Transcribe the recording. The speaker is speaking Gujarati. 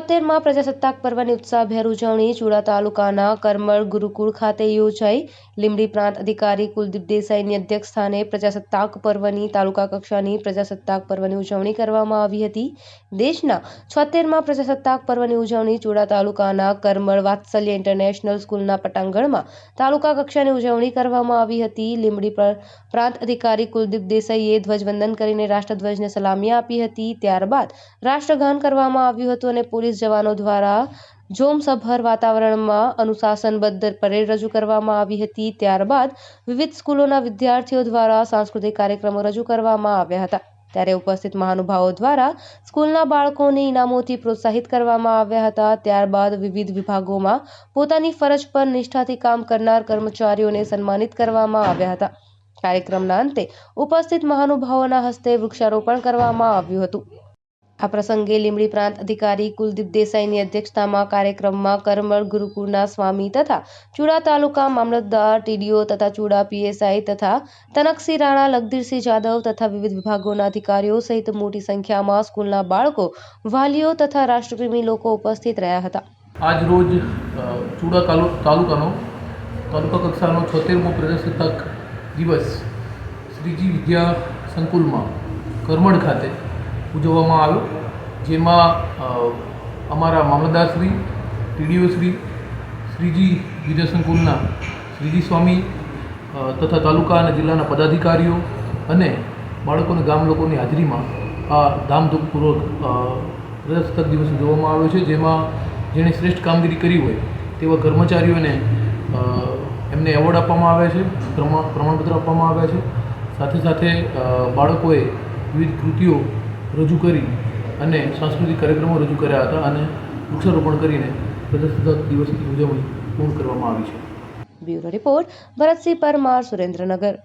76માં પ્રજાસત્તાક પર્વની ઉત્સાહભેર ઉજવણી ચુડા તાલુકાના કરમળ ગુરુકુળ ખાતે યોજાઈ। લીંબડી પ્રાંત અધિકારી કુલદીપ દેસાઈની અધ્યક્ષસ્થાને પ્રજાસત્તાક પર્વની તાલુકા કક્ષાની પ્રજાસત્તાક પર્વની ઉજવણી કરવામાં આવી હતી। દેશના 76માં પ્રજાસત્તાક પર્વની ઉજવણી ચુડા તાલુકાના કરમળ વાત્સલ્ય ઇન્ટરનેશનલ સ્કૂલના પટાંગણમાં તાલુકા કક્ષાની ઉજવણી કરવામાં આવી હતી। લીંબડી પ્રાંત અધિકારી કુલદીપ દેસાઈએ ધ્વજવંદન કરીને રાષ્ટ્રધ્વજને સલામી આપી હતી। ત્યારબાદ રાષ્ટ્રગાન કરવામાં આવ્યું હતું અને પોલીસ જવાનો દ્વારા જોમસભર વાતાવરણમાં અનુશાસનબદ્ધ પરેડ રજૂ કરવામાં આવી હતી। ત્યારબાદ વિવિધ સ્કૂલોના વિદ્યાર્થીઓ દ્વારા સાંસ્કૃતિક કાર્યક્રમો રજૂ કરવામાં આવ્યા હતા। ત્યારે ઉપસ્થિત મહાનુભાવો દ્વારા સ્કૂલના બાળકોને ઇનામોથી પ્રોત્સાહિત કરવામાં આવ્યા હતા। ત્યારબાદ વિવિધ વિભાગોમાં પોતાની ફરજ પર નિષ્ઠાથી કામ કરનાર કર્મચારીઓને સન્માનિત કરવામાં આવ્યા હતા। કાર્યક્રમના અંતે ઉપસ્થિત મહાનુભાવોના હસ્તે વૃક્ષારોપણ કરવામાં આવ્યું હતું। આ પ્રસંગે લીંબડી પ્રાંત અધિકારી કુલદીપ દેસાઈની અધ્યક્ષતામાં કાર્યક્રમમાં કરમળ ગુરુકુળના સ્વામી તથા ચુડા તાલુકા મામલતદાર, ટીડીઓ તથા ચુડા પીએસઆઈ તથા તનકસિંહ રાણા, લખધીરસિંહ જાદવ તથા વિવિધ વિભાગોના અધિકારીઓ સહિત મોટી સંખ્યામાં સ્કૂલના બાળકો, વાલીઓ તથા રાષ્ટ્રપ્રેમી લોકો ઉપસ્થિત રહ્યા હતા। આજ રોજ ચુડા તાલુકા કક્ષાનો 76મો પ્રજાસત્તાક દિવસ શ્રીજી વિદ્યા સંકુલમાં કરમળ ખાતે ઉજવવામાં આવ્યો, જેમાં અમારા મામલતદારશ્રી, ટીડીઓશ્રી, શ્રીજી વિદ્યા સંકુલના શ્રીજી સ્વામી તથા તાલુકા અને જિલ્લાના પદાધિકારીઓ અને બાળકોને ગામ લોકોની હાજરીમાં આ ધામધૂમપૂર્વક પ્રજાસત્તાક દિવસ ઉજવવામાં આવ્યો છે, જેમાં જેણે શ્રેષ્ઠ કામગીરી કરી હોય તેવા કર્મચારીઓને એમને એવોર્ડ આપવામાં આવ્યા છે, પ્રમાણપત્ર આપવામાં આવ્યા છે। સાથે સાથે બાળકોએ વિવિધ કૃતિઓ રજૂ કરી અને સાંસ્કૃતિક કાર્યક્રમો રજૂ કર્યા હતા અને વૃક્ષારોપણ કરીને પ્રજાસત્તાક દિવસની ઉજવણી પૂર્ણ કરવામાં આવી છે। Bureau report Bharatsinh Parmar, Surendranagar.